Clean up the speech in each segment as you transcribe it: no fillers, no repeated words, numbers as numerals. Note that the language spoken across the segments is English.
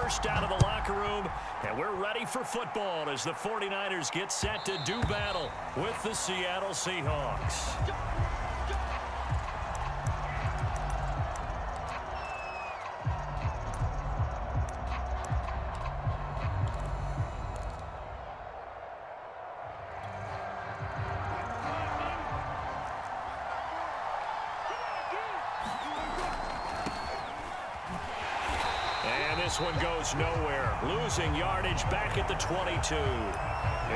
first out of the locker room, and we're ready for football as the 49ers get set to do battle with the Seattle Seahawks. This one goes nowhere, losing yardage back at the 22.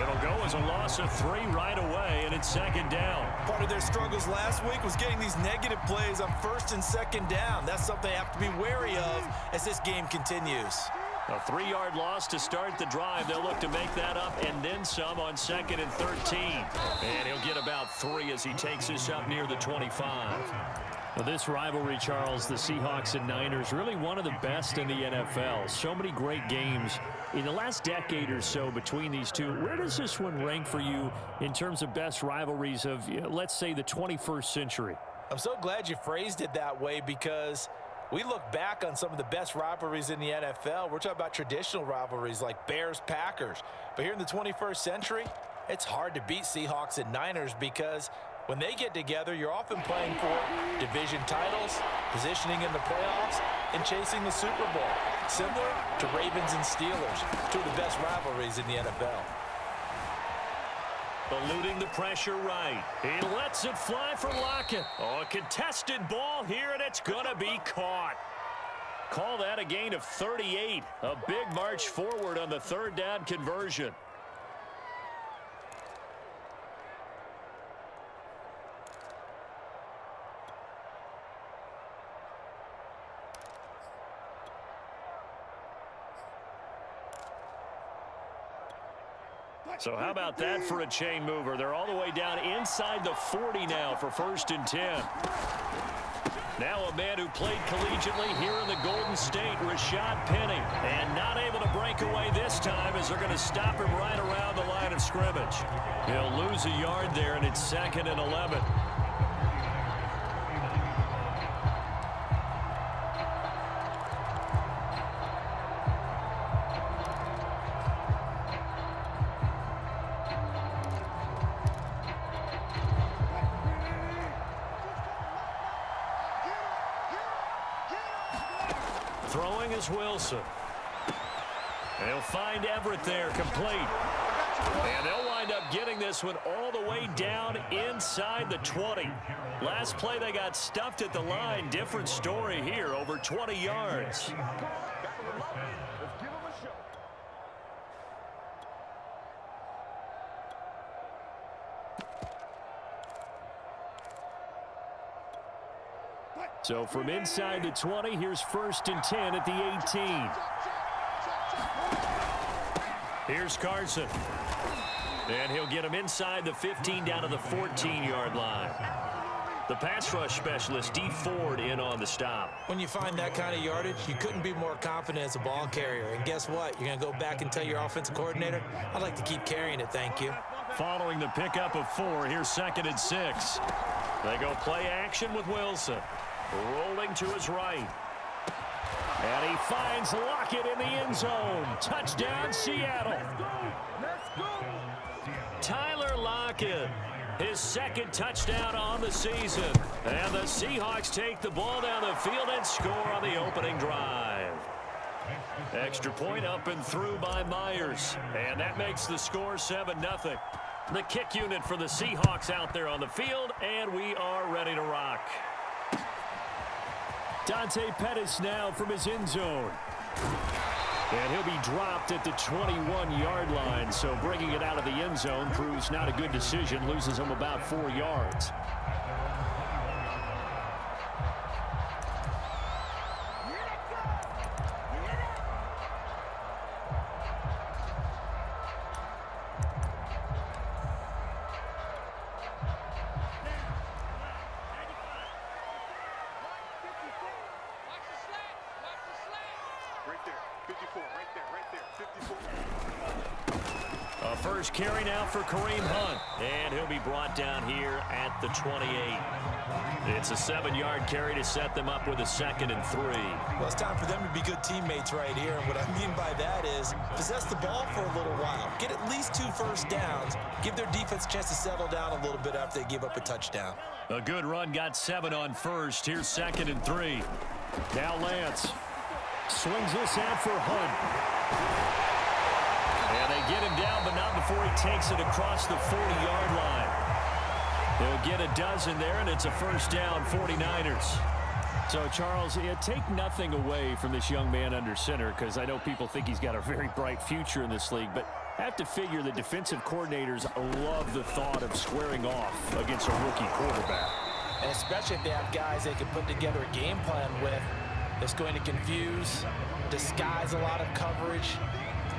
It'll go as a loss of 3 right away, and it's second down. Part of their struggles last week was getting these negative plays on first and second down. That's something they have to be wary of as this game continues. A 3-yard loss to start the drive. They'll look to make that up and then some on second and 13. And he'll get about 3 as he takes this up near the 25. Well, this rivalry, Charles, the Seahawks and Niners, really one of the best in the NFL. So many great games in the last decade or so between these two. Where does this one rank for you in terms of best rivalries of, let's say, the 21st century? I'm so glad you phrased it that way because we look back on some of the best rivalries in the NFL. We're talking about traditional rivalries like Bears-Packers. But here in the 21st century, it's hard to beat Seahawks and Niners because when they get together, you're often playing for division titles, positioning in the playoffs, and chasing the Super Bowl. Similar to Ravens and Steelers, two of the best rivalries in the NFL. Eluding the pressure right. He lets it fly for Lockett. Oh, a contested ball here, and it's going to be caught. Call that a gain of 38. A big march forward on the third down conversion. So how about that for a chain mover? They're all the way down inside the 40 now for 1st and 10. Now a man who played collegiately here in the Golden State, Rashad Penny. And not able to break away this time as they're going to stop him right around the line of scrimmage. He'll lose a yard there, and it's 2nd and 11. Throwing is Wilson. They'll find Everett there, complete. And they'll wind up getting this one all the way down inside the 20. Last play they got stuffed at the line. Different story here, over 20 yards. So from inside the 20, here's 1st and 10 at the 18. Here's Carson. And he'll get him inside the 15 down to the 14-yard line. The pass rush specialist, D. Ford, in on the stop. When you find that kind of yardage, you couldn't be more confident as a ball carrier. And guess what? You're going to go back and tell your offensive coordinator, I'd like to keep carrying it, thank you. Following the pickup of 4, here's 2nd and 6. They go play action with Wilson. Rolling to his right. And he finds Lockett in the end zone. Touchdown, Seattle. Tyler Lockett, his 2nd touchdown on the season. And the Seahawks take the ball down the field and score on the opening drive. Extra point up and through by Myers. And that makes the score 7-0. The kick unit for the Seahawks out there on the field, and we are ready to rock. Dante Pettis now from his end zone. And he'll be dropped at the 21-yard line, so bringing it out of the end zone proves not a good decision, loses him about 4 yards. Right there. A first carry now for Kareem Hunt, and he'll be brought down here at the 28. It's a 7-yard carry to set them up with a 2nd and 3. Well, it's time for them to be good teammates right here, and what I mean by that is possess the ball for a little while, get at least 2 first downs, give their defense a chance to settle down a little bit after they give up a touchdown. A good run, got 7 on first. Here's 2nd and 3. Now Lance swings this out for Hunt. And they get him down, but not before he takes it across the 40-yard line. They'll get a dozen there, and it's a first down, 49ers. So, Charles, take nothing away from this young man under center, because I know people think he's got a very bright future in this league, but I have to figure the defensive coordinators love the thought of squaring off against a rookie quarterback. And especially if they have guys they can put together a game plan with that's going to confuse, disguise a lot of coverage,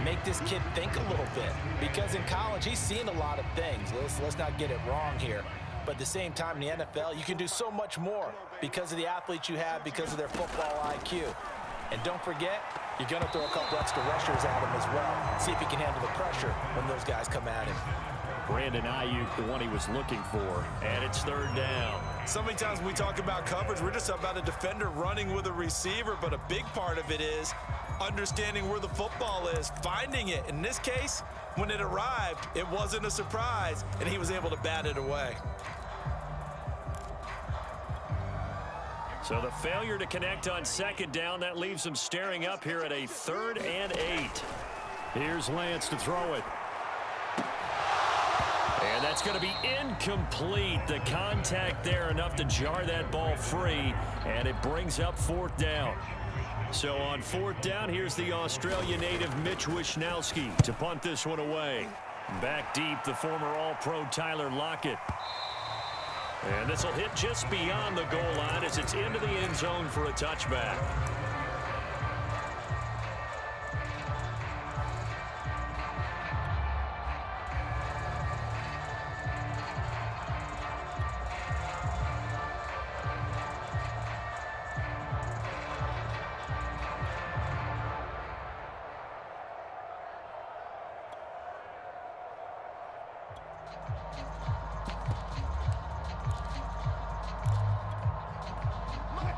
make this kid think a little bit, because in college he's seen a lot of things. Let's not get it wrong here, but at the same time in the NFL you can do so much more because of the athletes you have, because of their football IQ. And don't forget, you're going to throw a couple extra rushers at him as well, see if he can handle the pressure when those guys come at him. Brandon Ayuk, the one he was looking for, and it's 3rd down. So many times when we talk about coverage, we're just about a defender running with a receiver, but a big part of it is understanding where the football is, finding it. In this case, when it arrived, it wasn't a surprise, and he was able to bat it away. So the failure to connect on 2nd down, that leaves them staring up here at a 3rd and 8. Here's Lance to throw it. And that's going to be incomplete. The contact there enough to jar that ball free, and it brings up 4th down. So on 4th down, here's the Australia native Mitch Wishnowsky to punt this one away. Back deep, the former All-Pro Tyler Lockett. And this will hit just beyond the goal line as it's into the end zone for a touchback.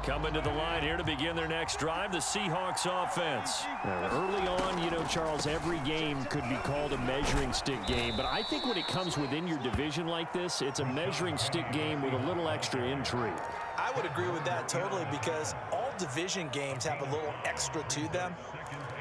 Coming to the line here to begin their next drive, the Seahawks offense. Early on, you know, Charles, every game could be called a measuring stick game, but I think when it comes within your division like this, it's a measuring stick game with a little extra intrigue. I would agree with that totally, because all division games have a little extra to them.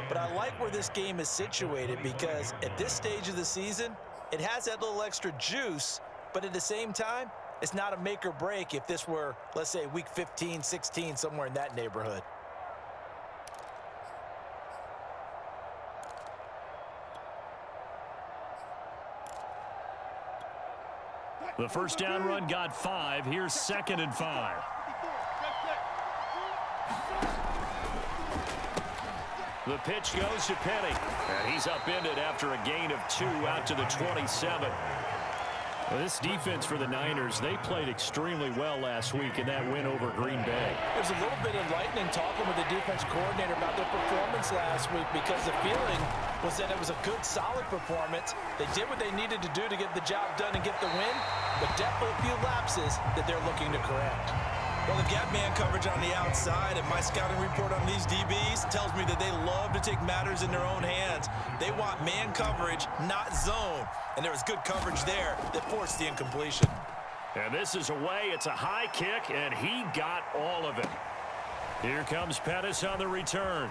But I like where this game is situated, because at this stage of the season, it has that little extra juice, but at the same time, it's not a make or break if this were, let's say, week 15, 16, somewhere in that neighborhood. The first down run got 5. Here's 2nd and 5. The pitch goes to Penny, and he's upended after a gain of 2 out to the 27. Well, this defense for the Niners, they played extremely well last week in that win over Green Bay. There's a little bit enlightening talking with the defense coordinator about their performance last week, because the feeling was that it was a good, solid performance. They did what they needed to do to get the job done and get the win, but definitely a few lapses that they're looking to correct. Well, they've got man coverage on the outside, and my scouting report on these DBs tells me that they love to take matters in their own hands. They want man coverage, not zone. And there was good coverage there that forced the incompletion. And this is away. It's a high kick, and he got all of it. Here comes Pettis on the return.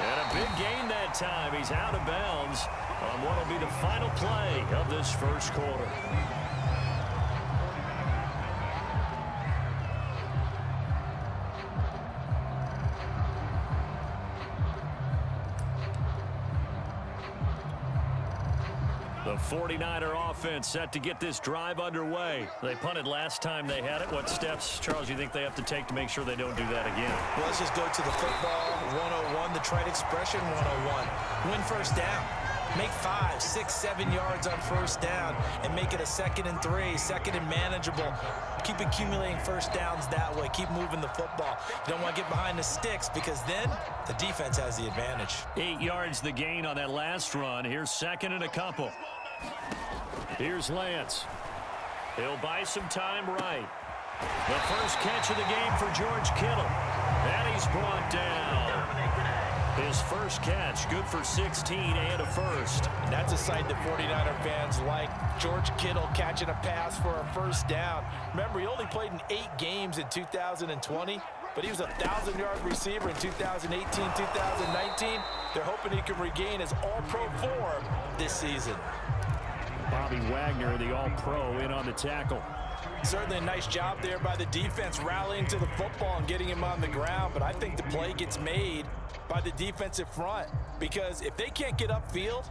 And a big gain that time. He's out of bounds on what will be the final play of this first quarter. The 49er offense set to get this drive underway. They punted last time they had it. What steps, Charles, you think they have to take to make sure they don't do that again? Well, let's just go to the football 101, the trite expression 101. Win first down. Make 5, 6, 7 yards on first down and make it a 2nd and 3, 2nd and manageable. Keep accumulating first downs that way. Keep moving the football. You don't want to get behind the sticks because then the defense has the advantage. 8 yards the gain on that last run. Here's 2nd and a couple. Here's Lance. He'll buy some time right. The first catch of the game for George Kittle. And he's brought down. His first catch, good for 16 and a first. And that's a sight that 49er fans like. George Kittle catching a pass for a first down. Remember, he only played in 8 games in 2020, but he was a 1,000-yard receiver in 2018, 2019. They're hoping he can regain his all-pro form this season. Bobby Wagner, the all-pro, in on the tackle. Certainly a nice job there by the defense rallying to the football and getting him on the ground, but I think the play gets made by the defensive front because if they can't get upfield,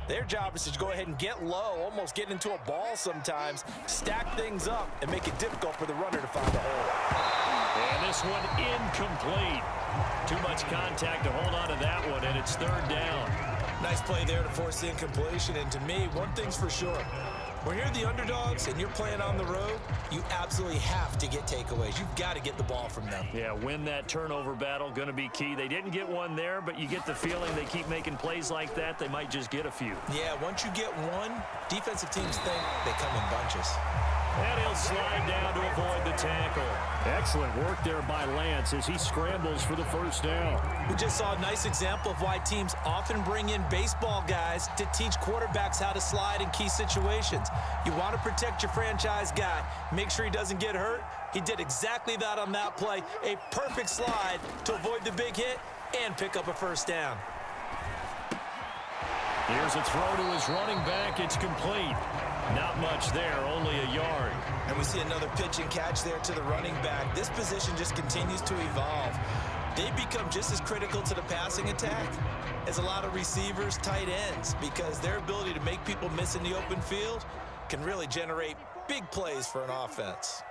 their job is to go ahead and get low, almost get into a ball sometimes, stack things up, and make it difficult for the runner to find a hole. And this one incomplete. Too much contact to hold on to that one, and it's 3rd down. Nice play there to force the incompletion, and to me, one thing's for sure. When you're the underdogs and you're playing on the road, you absolutely have to get takeaways. You've got to get the ball from them. Yeah, win that turnover battle, going to be key. They didn't get one there, but you get the feeling they keep making plays like that, they might just get a few. Yeah, once you get one, defensive teams think they come in bunches. And he'll slide down to avoid the tackle. Excellent work there by Lance as he scrambles for the first down. We just saw a nice example of why teams often bring in baseball guys to teach quarterbacks how to slide in key situations. You want to protect your franchise guy. Make sure he doesn't get hurt. He did exactly that on that play. A perfect slide to avoid the big hit and pick up a first down. Here's a throw to his running back. It's complete. Not much there, only a yard. And we see another pitch and catch there to the running back. This position just continues to evolve. They become just as critical to the passing attack as a lot of receivers, tight ends, because their ability to make people miss in the open field can really generate big plays for an offense.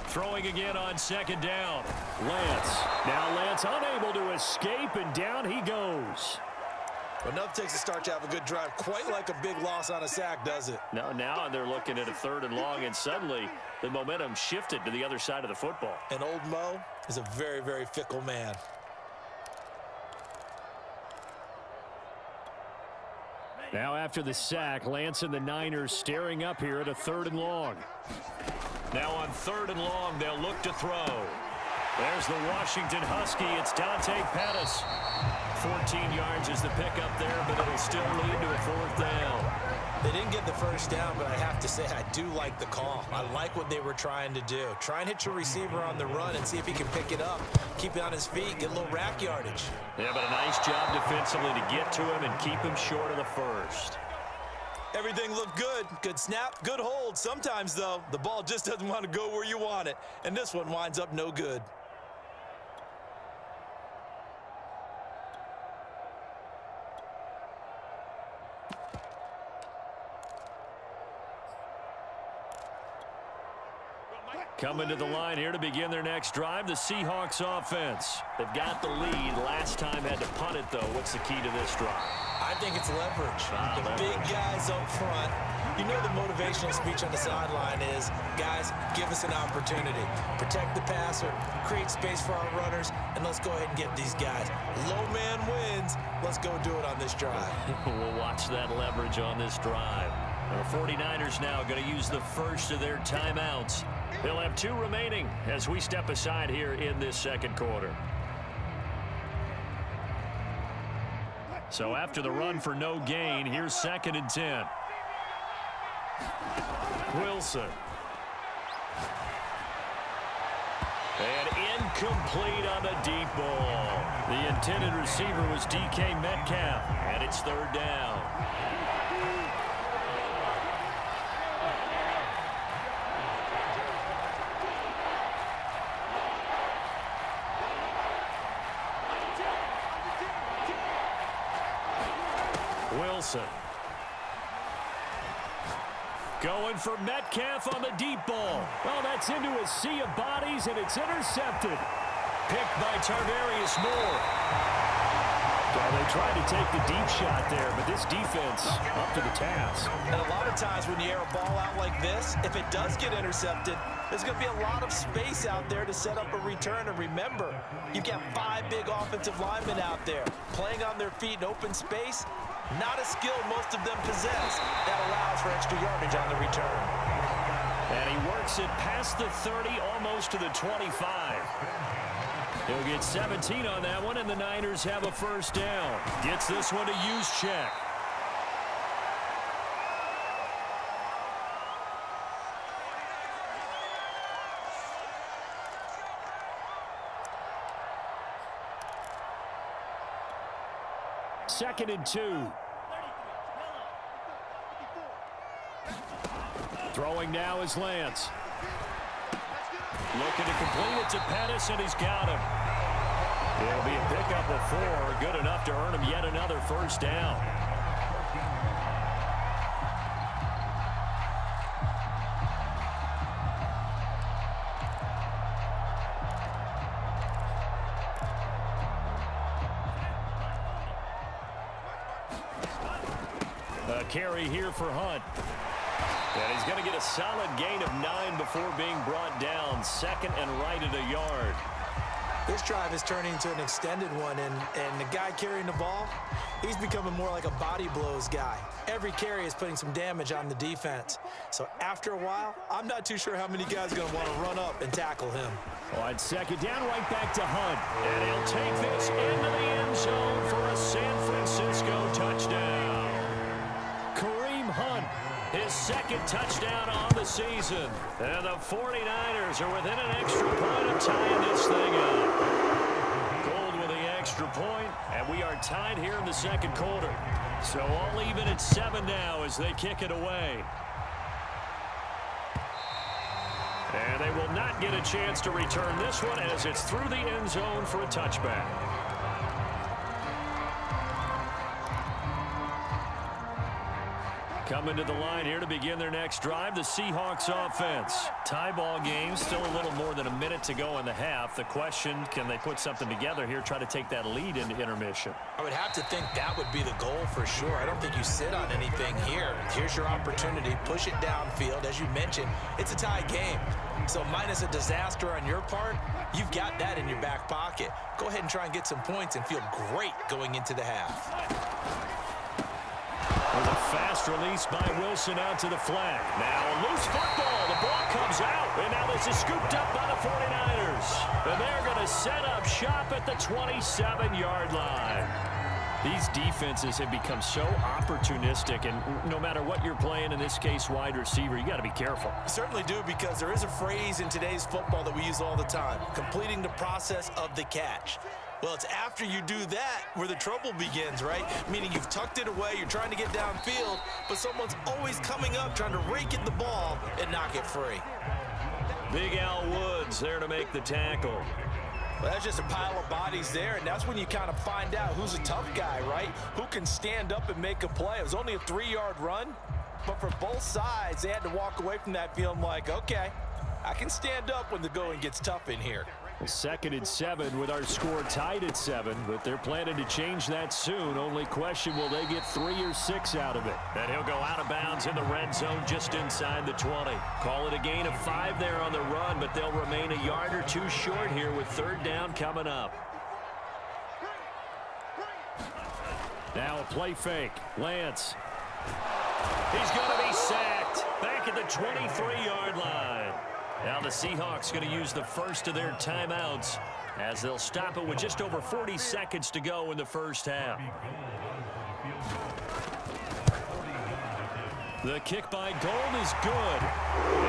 Throwing again on 2nd down. Lance. Now Lance unable to escape, and down he goes. But enough takes a start to have a good drive. Quite like a big loss on a sack, does it? No, now they're looking at a 3rd and long, and suddenly the momentum shifted to the other side of the football. And old Mo is a very, very fickle man. Now after the sack, Lance and the Niners staring up here at a 3rd and long. Now on 3rd and long, they'll look to throw. There's the Washington Husky. It's Dante Pettis. 14 yards is the pickup there, but it'll still lead to a 4th down. They didn't get the first down, but I have to say I do like the call. I like what they were trying to do. Try and hit your receiver on the run and see if he can pick it up, keep it on his feet, get a little rack yardage. Yeah, but a nice job defensively to get to him and keep him short of the first. Everything looked good. Good snap, good hold. Sometimes, though, the ball just doesn't want to go where you want it, and this one winds up no good. Coming to the line here to begin their next drive, the Seahawks offense. They've got the lead. Last time had to punt it, though. What's the key to this drive? I think it's leverage. The big guys up front. You know the motivational speech on the sideline is, guys, give us an opportunity. Protect the passer, create space for our runners, and let's go ahead and get these guys. Low man wins. Let's go do it on this drive. We'll watch that leverage on this drive. The 49ers now going to use the first of their timeouts. They'll have 2 remaining as we step aside here in this 2nd quarter. So after the run for no gain, here's 2nd and 10. Wilson. And incomplete on the deep ball. The intended receiver was DK Metcalf, and it's 3rd down. Wilson. Going for Metcalf on the deep ball. Well, that's into a sea of bodies, and it's intercepted. Picked by Tarvarius Moore. Well, they tried to take the deep shot there, but this defense up to the task. And a lot of times when you air a ball out like this, if it does get intercepted, there's going to be a lot of space out there to set up a return. And remember, you've got 5 big offensive linemen out there playing on their feet in open space. Not a skill most of them possess. That allows for extra yardage on the return. And he works it past the 30, almost to the 25. He'll get 17 on that one, and the Niners have a first down. Gets this one to use check. Second and 2. Throwing now is Lance. Looking to complete it to Pettis, and he's got him. It'll be a pickup of 4, good enough to earn him yet another first down. A carry here for Hunt. And he's going to get a solid gain of 9 before being brought down. Second and right at a yard. This drive is turning into an extended one, and the guy carrying the ball, he's becoming more like a body blows guy. Every carry is putting some damage on the defense. So after a while, I'm not too sure how many guys are going to want to run up and tackle him. On second down, right back to Hunt. And he'll take this into the end zone for a San Francisco touchdown. Kareem Hunt, his second touchdown on the season. And the 49ers are within an extra point of tying this thing up. Gold with the extra point, and we are tied here in the second quarter. So all even at 7 now as they kick it away. And they will not get a chance to return this one as it's through the end zone for a touchback. Coming to the line here to begin their next drive, the Seahawks offense. Tie ball game, still a little more than a minute to go in the half. The question, can they put something together here, try to take that lead into intermission? I would have to think that would be the goal for sure. I don't think you sit on anything here. Here's your opportunity. Push it downfield. As you mentioned, it's a tie game. So minus a disaster on your part, you've got that in your back pocket. Go ahead and try and get some points and feel great going into the half. With a fast release by Wilson out to the flat. Now a loose football. The ball comes out. And now this is scooped up by the 49ers. And they're going to set up shop at the 27-yard line. These defenses have become so opportunistic, and no matter what you're playing, in this case wide receiver, you got to be careful. You certainly do, because there is a phrase in today's football that we use all the time, completing the process of the catch. Well, it's after you do that where the trouble begins, right? Meaning you've tucked it away, you're trying to get downfield, but someone's always coming up trying to rake at the ball and knock it free. Big Al Woods there to make the tackle. Well, that's just a pile of bodies there, and that's when you kind of find out who's a tough guy, right? Who can stand up and make a play. It was only a 3-yard run, but for both sides, they had to walk away from that feeling like, okay, I can stand up when the going gets tough in here. Second and 7 with our score tied at 7, but they're planning to change that soon. Only question, will they get 3 or 6 out of it? And he'll go out of bounds in the red zone just inside the 20. Call it a gain of 5 there on the run, but they'll remain a yard or 2 short here with third down coming up. Now a play fake. Lance. He's going to be sacked back at the 23-yard line. Now the Seahawks going to use the first of their timeouts as they'll stop it with just over 40 seconds to go in the first half. The kick by Gold is good.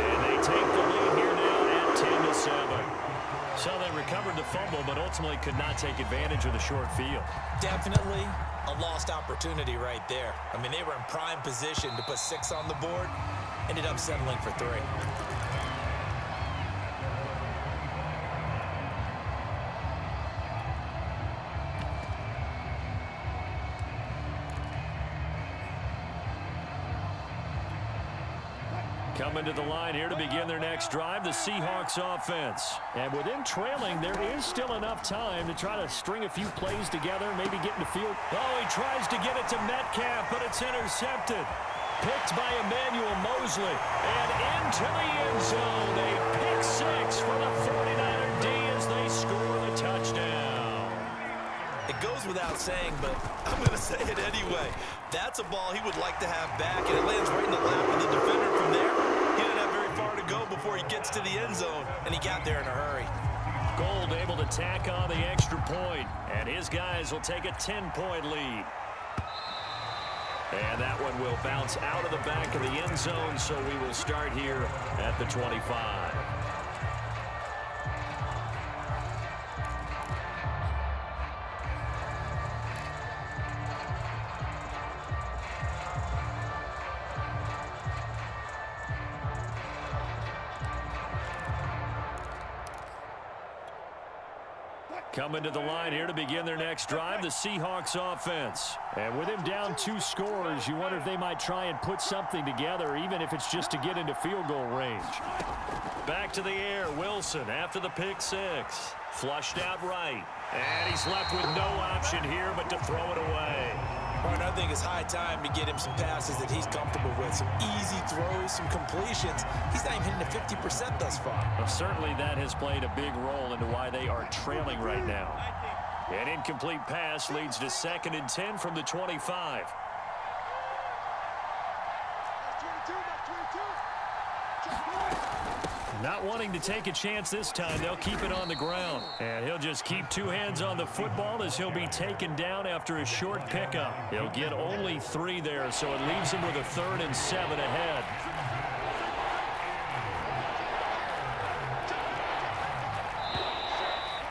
And they take the lead here now at 10-7. So they recovered the fumble, but ultimately could not take advantage of the short field. Definitely a lost opportunity right there. I mean, they were in prime position to put 6 on the board, ended up settling for 3. Coming to the line here to begin their next drive, the Seahawks offense. And with them trailing, there is still enough time to try to string a few plays together, maybe get in the field. Oh, he tries to get it to Metcalf, but it's intercepted. Picked by Emmanuel Mosley. And into the end zone. A pick six for the 49er D as they score the touchdown. It goes without saying, but I'm going to say it anyway. That's a ball he would like to have back, and it lands right in the lap of the defender from there. He didn't have very far to go before he gets to the end zone, and he got there in a hurry. Gold able to tack on the extra point, and his guys will take a 10-point lead. And that one will bounce out of the back of the end zone, so we will start here at the 25. Coming to the line here to begin their next drive, the Seahawks offense. And with him down 2 scores, you wonder if they might try and put something together, even if it's just to get into field goal range. Back to the air, Wilson after the pick six. Flushed out right. And he's left with no option here but to throw it away. Martin, I think it's high time to get him some passes that he's comfortable with. Some easy throws, some completions. He's not even hitting the 50% thus far. Well, certainly that has played a big role into why they are trailing right now. An incomplete pass leads to 2nd and 10 from the 25. Not wanting to take a chance this time, they'll keep it on the ground. And he'll just keep 2 hands on the football as he'll be taken down after a short pickup. He'll get only 3 there, so it leaves him with a 3rd and 7 ahead.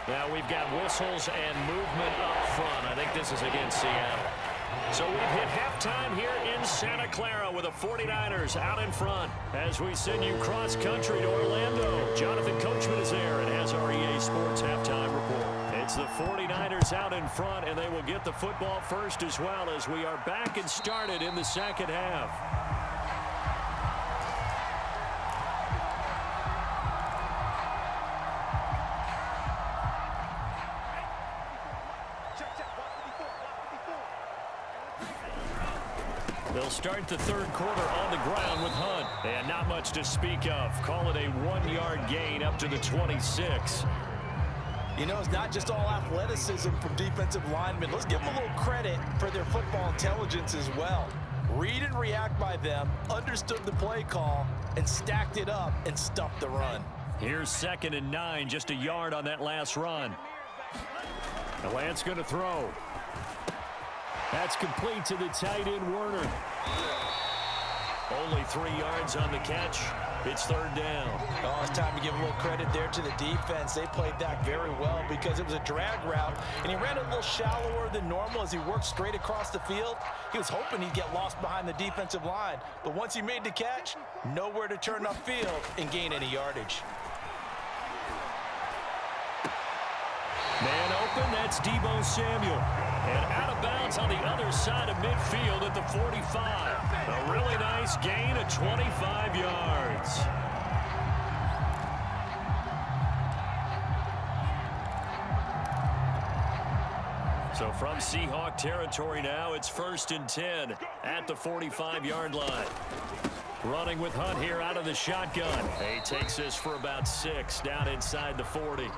Now we've got whistles and movement up front. I think this is against Seattle. So we've hit halftime here in Santa Clara with the 49ers out in front. As we send you cross-country to Orlando, Jonathan Coachman is there and has our EA Sports halftime report. It's the 49ers out in front, and they will get the football first as well as we are back and started in the second half. They'll start the 3rd quarter on the ground with Hunt. And not much to speak of. Call it a 1-yard gain up to the 26. You know, it's not just all athleticism from defensive linemen. Let's give them a little credit for their football intelligence as well. Read and react by them, understood the play call, and stacked it up and stuffed the run. Here's 2nd and 9, just a yard on that last run. The Lance going to throw. That's complete to the tight end, Werner. Only 3 yards on the catch. It's 3rd down. Oh, it's time to give a little credit there to the defense. They played that very well because it was a drag route, and he ran a little shallower than normal as he worked straight across the field. He was hoping he'd get lost behind the defensive line, but once he made the catch, nowhere to turn upfield and gain any yardage. Man open, that's Deebo Samuel. And out of bounds on the other side of midfield at the 45. A really nice gain of 25 yards. So from Seahawk territory now, it's 1st and 10 at the 45-yard line. Running with Hunt here out of the shotgun. He takes this for about 6 down inside the 40.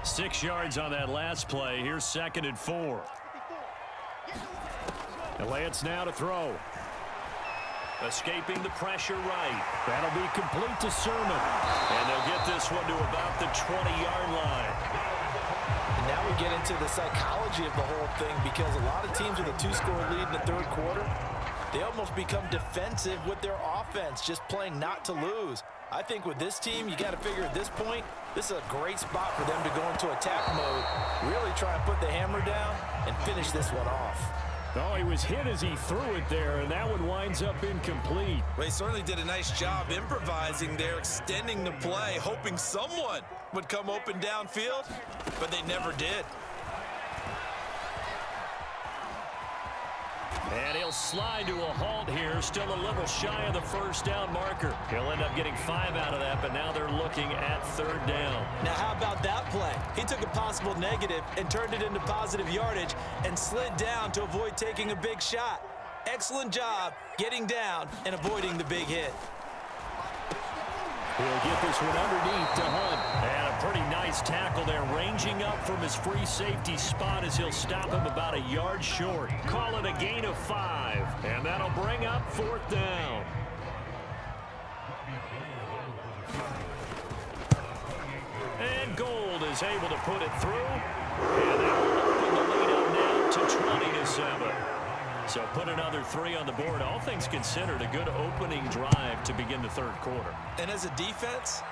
Six yards on that last play. Here's 2nd and 4. And Lance now to throw. Escaping the pressure right. That'll be complete to Sermon. And they'll get this one to about the 20-yard line. And now we get into the psychology of the whole thing because a lot of teams with a 2-score lead in the 3rd quarter, they almost become defensive with their offense, just playing not to lose. I think with this team, you got to figure at this point, this is a great spot for them to go into attack mode, really try and put the hammer down and finish this one off. Oh, he was hit as he threw it there, and that one winds up incomplete. Well, he certainly did a nice job improvising there, extending the play, hoping someone would come open downfield, but they never did. And he'll slide to a halt here, still a little shy of the first down marker. He'll end up getting 5 out of that, but now they're looking at 3rd down. Now, how about that play? He took a possible negative and turned it into positive yardage and slid down to avoid taking a big shot. Excellent job getting down and avoiding the big hit. He'll get this one underneath to Hunt. And a pretty nice tackle there, ranging up from his free safety spot as he'll stop him about a yard short. Call it a gain of 5, and that'll bring up 4th down. And Gold is able to put it through, and that will open the lead up now to 20-7. So put another 3 on the board. All things considered, a good opening drive to begin the 3rd quarter. And as a defense,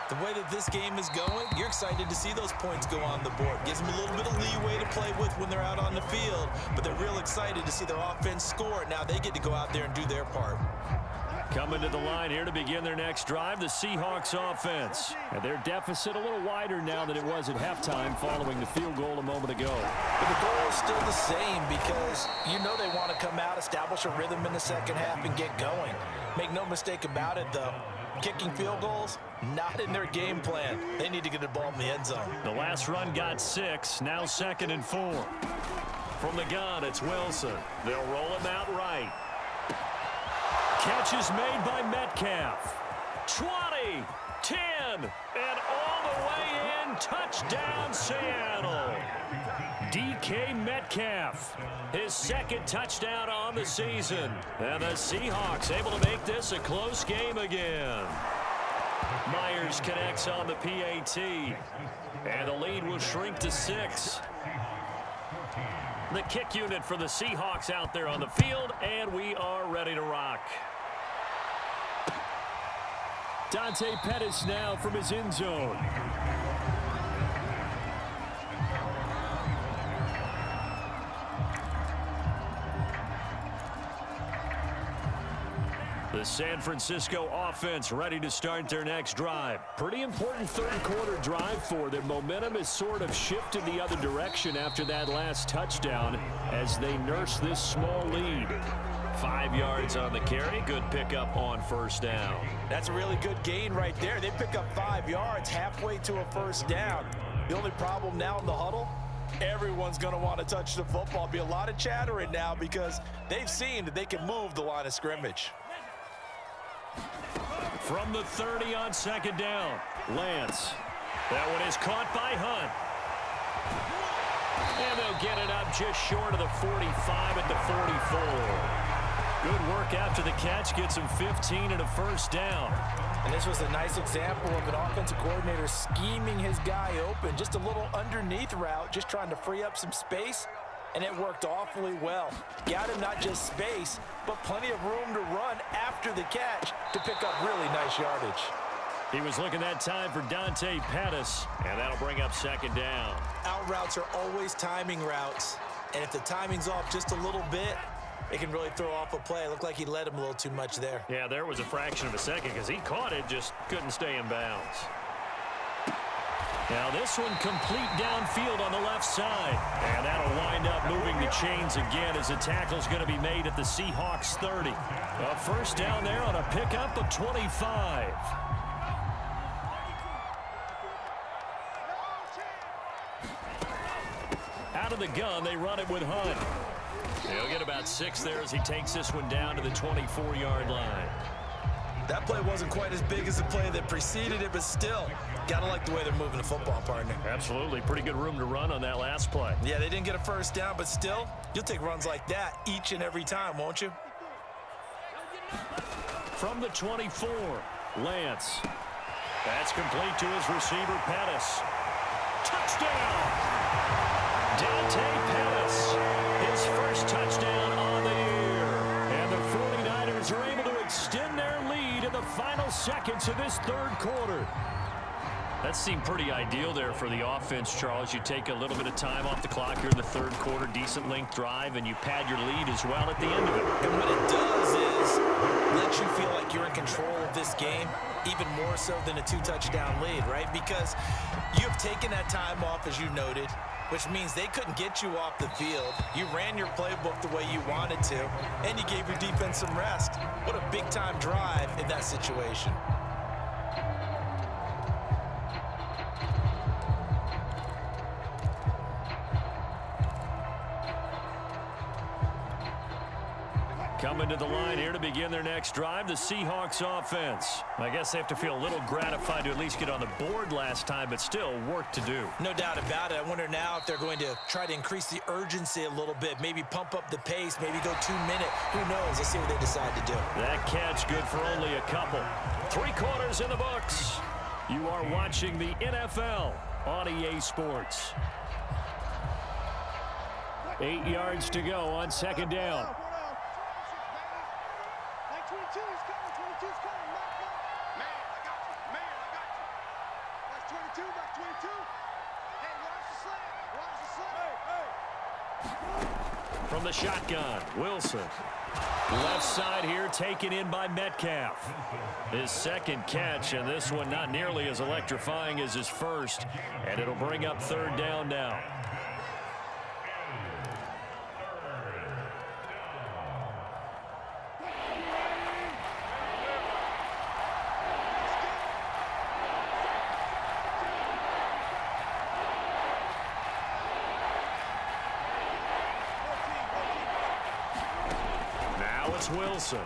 the way that this game is going, you're excited to see those points go on the board. Gives them a little bit of leeway to play with when they're out on the field, but they're real excited to see their offense score. Now they get to go out there and do their part. Coming to the line here to begin their next drive, the Seahawks offense. And their deficit a little wider now than it was at halftime following the field goal a moment ago. But the goal is still the same because you know they want to come out, establish a rhythm in the second half, and get going. Make no mistake about it, though. Kicking field goals, not in their game plan. They need to get the ball in the end zone. The last run got 6, now 2nd and 4. From the gun, it's Wilson. They'll roll him out right. Catch is made by Metcalf. 20, 10, and all the way in. Touchdown, Seattle. DK Metcalf, his 2nd touchdown on the season. And the Seahawks able to make this a close game again. Myers connects on the PAT. And the lead will shrink to 6. The kick unit for the Seahawks out there on the field, and we are ready to rock. Dante Pettis now from his end zone. The San Francisco offense ready to start their next drive. Pretty important 3rd quarter drive for them. Momentum has sort of shifted the other direction after that last touchdown as they nurse this small lead. 5 yards on the carry. Good pickup on 1st down. That's a really good gain right there. They pick up 5 yards halfway to a 1st down. The only problem now in the huddle, everyone's going to want to touch the football. Be a lot of chattering now because they've seen that they can move the line of scrimmage. From the 30 on 2nd down, Lance. That one is caught by Hunt. And they'll get it up just short of the 45 at the 44. Good work after the catch. Gets him 15 and a 1st down. And this was a nice example of an offensive coordinator scheming his guy open. Just a little underneath route, just trying to free up some space. And it worked awfully well. Got him not just space, but plenty of room to run after the catch to pick up really nice yardage. He was looking that time for Dante Pettis, and that'll bring up 2nd down. Out routes are always timing routes, and if the timing's off just a little bit, it can really throw off a play. It looked like he led him a little too much there. Yeah, there was a fraction of a second because he caught it, just couldn't stay in bounds. Now this one complete downfield on the left side. And that'll wind up moving the chains again as the tackle's going to be made at the Seahawks 30. A 1st down there on a pickup of 25. Out of the gun, they run it with Hunt. He'll get about 6 there as he takes this one down to the 24-yard line. That play wasn't quite as big as the play that preceded it, but still, gotta like the way they're moving the football, partner. Absolutely. Pretty good room to run on that last play. Yeah, they didn't get a 1st down, but still, you'll take runs like that each and every time, won't you? From the 24, Lance. That's complete to his receiver, Pettis. Touchdown! Dante Pettis, his 1st touchdown on the year. And the 49ers are able to extend their lead in the final seconds of this 3rd quarter. That seemed pretty ideal there for the offense, Charles. You take a little bit of time off the clock here in the 3rd quarter, decent length drive, and you pad your lead as well at the end of it. And what it does is lets you feel like you're in control of this game, even more so than a 2-touchdown lead, right? Because you have taken that time off, as you noted, which means they couldn't get you off the field. You ran your playbook the way you wanted to, and you gave your defense some rest. What a big-time drive in that situation. Coming to the line here to begin their next drive, the Seahawks offense. I guess they have to feel a little gratified to at least get on the board last time, but still work to do. No doubt about it. I wonder now if they're going to try to increase the urgency a little bit, maybe pump up the pace, maybe go 2-minute. Who knows? Let's see what they decide to do. That catch good for only a couple. 3 quarters in the books. You are watching the NFL on EA Sports. 8 yards to go on second down. From the shotgun, Wilson. Left side here taken in by Metcalf. His second catch, and this one not nearly as electrifying as his first. And it'll bring up third down now. Wilson.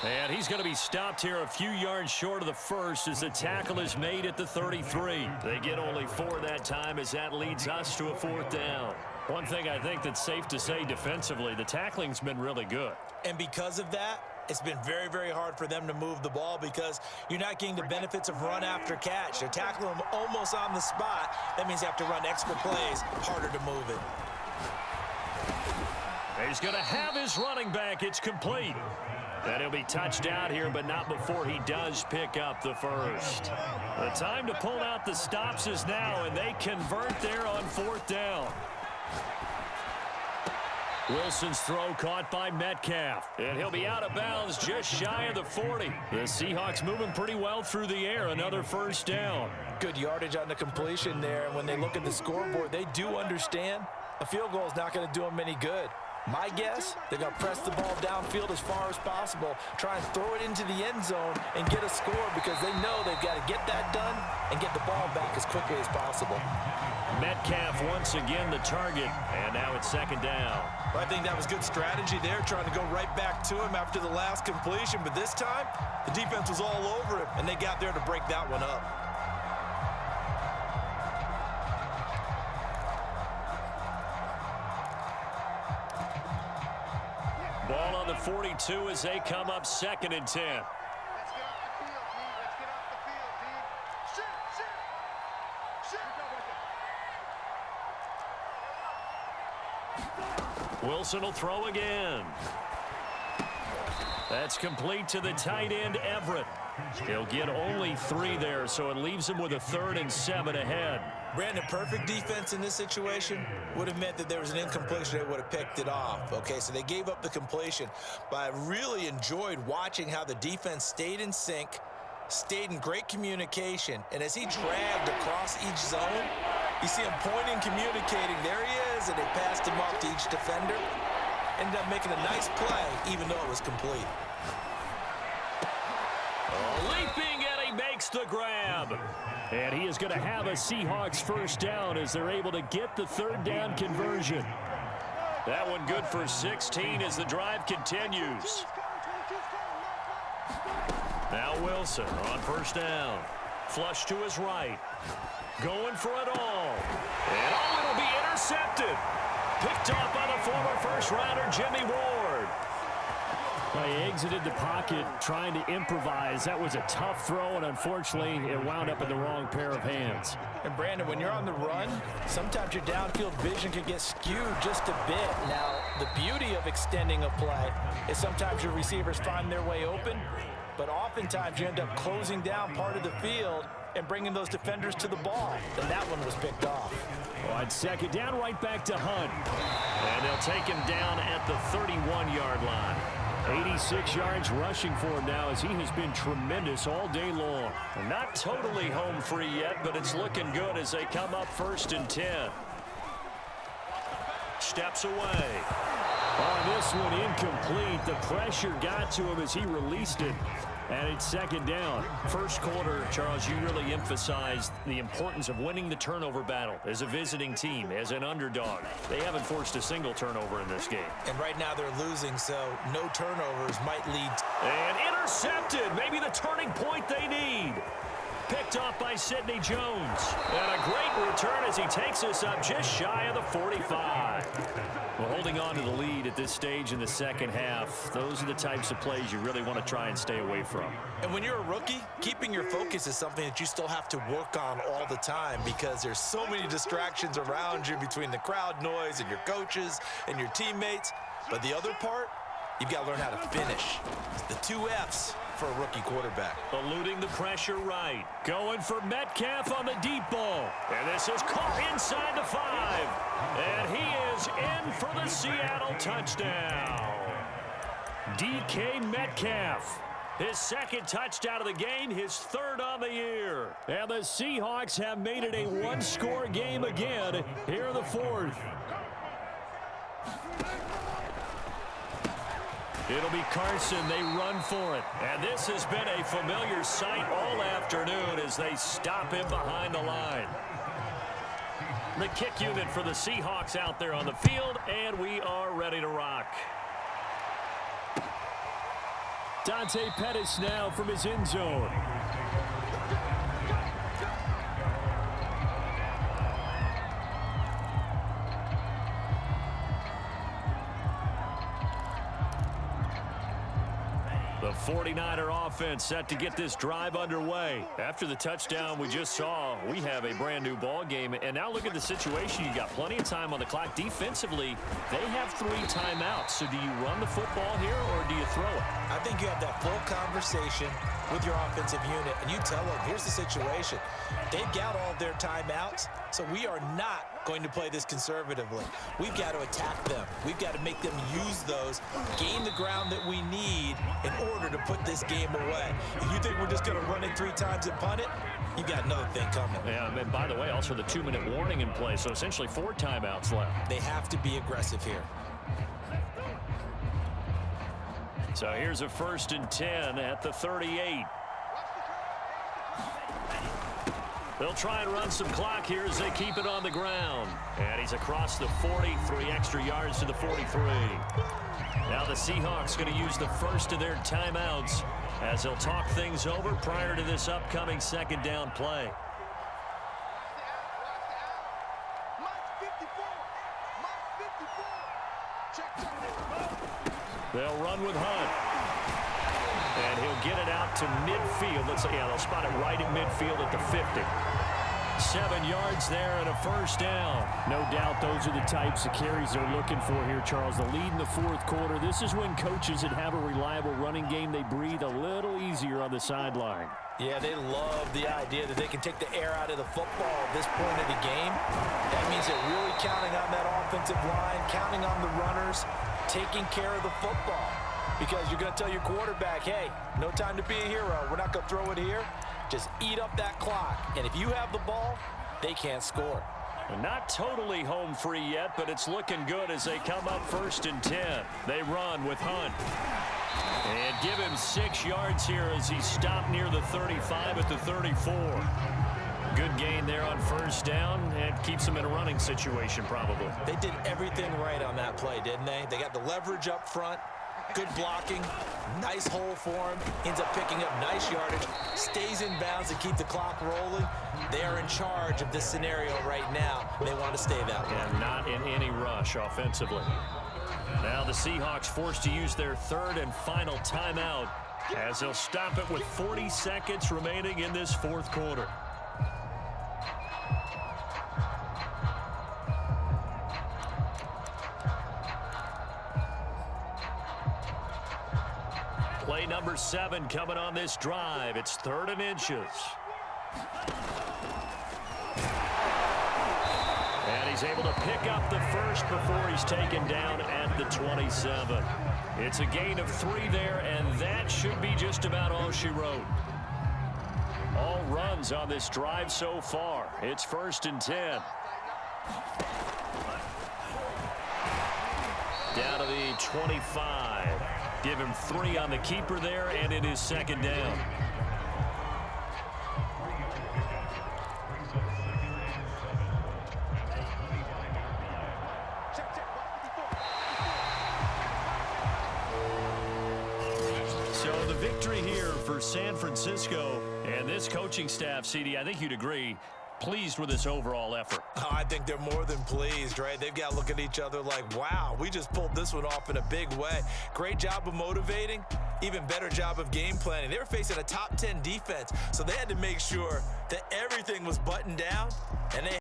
And he's going to be stopped here a few yards short of the first as the tackle is made at the 33. They get only 4 that time as that leads us to a 4th down. One thing I think that's safe to say defensively, the tackling's been really good. And because of that, it's been very, very hard for them to move the ball because you're not getting the benefits of run after catch. They're tackling them almost on the spot. That means they have to run extra plays, harder to move it. He's going to have his running back. It's complete. And he'll be touched out here, but not before he does pick up the first. The time to pull out the stops is now, and they convert there on 4th down. Wilson's throw caught by Metcalf. And he'll be out of bounds just shy of the 40. The Seahawks moving pretty well through the air. Another first down. Good yardage on the completion there. And when they look at the scoreboard, they do understand a field goal is not going to do them any good. My guess, they're going to press the ball downfield as far as possible, try and throw it into the end zone and get a score because they know they've got to get that done and get the ball back as quickly as possible. Metcalf once again the target, and now it's second down. I think that was good strategy there, trying to go right back to him after the last completion, but this time the defense was all over him, and they got there to break that one up. Ball on the 42 as they come up 2nd and 10. Let's get off the field, team. Let's get off the field, team. Shoot. Wilson will throw again. That's complete to the tight end, Everett. He'll get only 3 there, so it leaves him with a 3rd and 7 ahead. Brandon, perfect defense in this situation would have meant that there was an incompletion. They would have picked it off. Okay, so they gave up the completion. But I really enjoyed watching how the defense stayed in sync, stayed in great communication. And as he dragged across each zone, you see him pointing, communicating. There he is, and they passed him off to each defender. Ended up making a nice play, even though it was complete. Leaping, and he makes the grab. And he is going to have a Seahawks first down as they're able to get the 3rd down conversion. That one good for 16 as the drive continues. Now Wilson on first down. Flush to his right. Going for it all. And it'll be intercepted. Picked off by the former first-rounder Jimmy Ward. Well, he exited the pocket trying to improvise. That was a tough throw, and unfortunately, it wound up in the wrong pair of hands. And, Brandon, when you're on the run, sometimes your downfield vision can get skewed just a bit. Now, the beauty of extending a play is sometimes your receivers find their way open, but oftentimes you end up closing down part of the field and bringing those defenders to the ball. And that one was picked off. Well, on second down, right back to Hunt. And they'll take him down at the 31-yard line. 86 yards rushing for him now as he has been tremendous all day long. And not totally home free yet, but it's looking good as they come up 1st and 10. Steps away. On this one, incomplete. The pressure got to him as he released it. And it's 2nd down. First quarter, Charles, you really emphasized the importance of winning the turnover battle as a visiting team, as an underdog. They haven't forced a single turnover in this game. And right now they're losing, so no turnovers might lead. And intercepted. Maybe the turning point they need. Picked off by Sidney Jones. And a great return as he takes us up just shy of the 45. Well, holding on to the lead at this stage in the second half, those are the types of plays you really want to try and stay away from. And when you're a rookie, keeping your focus is something that you still have to work on all the time because there's so many distractions around you between the crowd noise and your coaches and your teammates. But the other part, you've got to learn how to finish. It's the 2 F's for a rookie quarterback. Eluding the pressure right. Going for Metcalf on the deep ball. And this is caught inside the 5. And he is in for the Seattle touchdown. DK Metcalf. His 2nd touchdown of the game, his 3rd on the year. And the Seahawks have made it a 1-score game again here in the 4th. It'll be Carson. They run for it. And this has been a familiar sight all afternoon as they stop him behind the line. The kick unit for the Seahawks out there on the field, and we are ready to rock. Dante Pettis now from his end zone. The 49er offense set to get this drive underway. After the touchdown we just saw, we have a brand new ball game. And now look at the situation. You got plenty of time on the clock. Defensively, they have 3 timeouts. So do you run the football here or do you throw it? I think you have that full conversation with your offensive unit, and you tell them, here's the situation. They've got all their timeouts, so we are not going to play this conservatively. We've got to attack them. We've got to make them use those, gain the ground that we need in order to put this game away. If you think we're just going to run it 3 times and punt it, you've got another thing coming. Yeah, and by the way, also the 2-minute warning in play, so essentially 4 timeouts left. They have to be aggressive here. So here's a 1st and 10 at the 38. They'll try and run some clock here as they keep it on the ground. And he's across the 40, 3 extra yards to the 43. Now the Seahawks going to use the first of their timeouts as they'll talk things over prior to this upcoming 2nd down play. They'll run with Hunt. And he'll get it out to midfield. They'll spot it right in midfield at the 50. 7 yards there and a 1st down. No doubt those are the types of carries they're looking for here, Charles. The lead in the 4th quarter. This is when coaches that have a reliable running game, they breathe a little easier on the sideline. Yeah, they love the idea that they can take the air out of the football at this point of the game. That means they're really counting on that offensive line, counting on the runners, taking care of the football. Because you're going to tell your quarterback, hey, no time to be a hero. We're not going to throw it here. Just eat up that clock. And if you have the ball, they can't score. Not totally home free yet, but it's looking good as they come up 1st and 10. They run with Hunt. And give him 6 yards here as he stopped near the 35 at the 34. Good gain there on 1st down and keeps them in a running situation probably. They did everything right on that play, didn't they? They got the leverage up front. Good blocking, nice hole for him, ends up picking up nice yardage, stays in bounds to keep the clock rolling. They are in charge of this scenario right now. They want to stay that way. And not in any rush offensively. Now the Seahawks forced to use their 3rd and final timeout as they'll stop it with 40 seconds remaining in this 4th quarter. Play number 7 coming on this drive. It's 3rd and inches. And he's able to pick up the first before he's taken down at the 27. It's a gain of 3 there, and that should be just about all she wrote. All runs on this drive so far. It's 1st and 10. Down to the 25. Give him 3 on the keeper there, and it is 2nd down. So the victory here for San Francisco, and this coaching staff, CD, I think you'd agree, pleased with this overall effort. Oh, I think they're more than pleased, right? They've got to look at each other like, wow, we just pulled this one off in a big way. Great job of motivating, even better job of game planning. They were facing a top 10 defense, so they had to make sure that everything was buttoned down, and they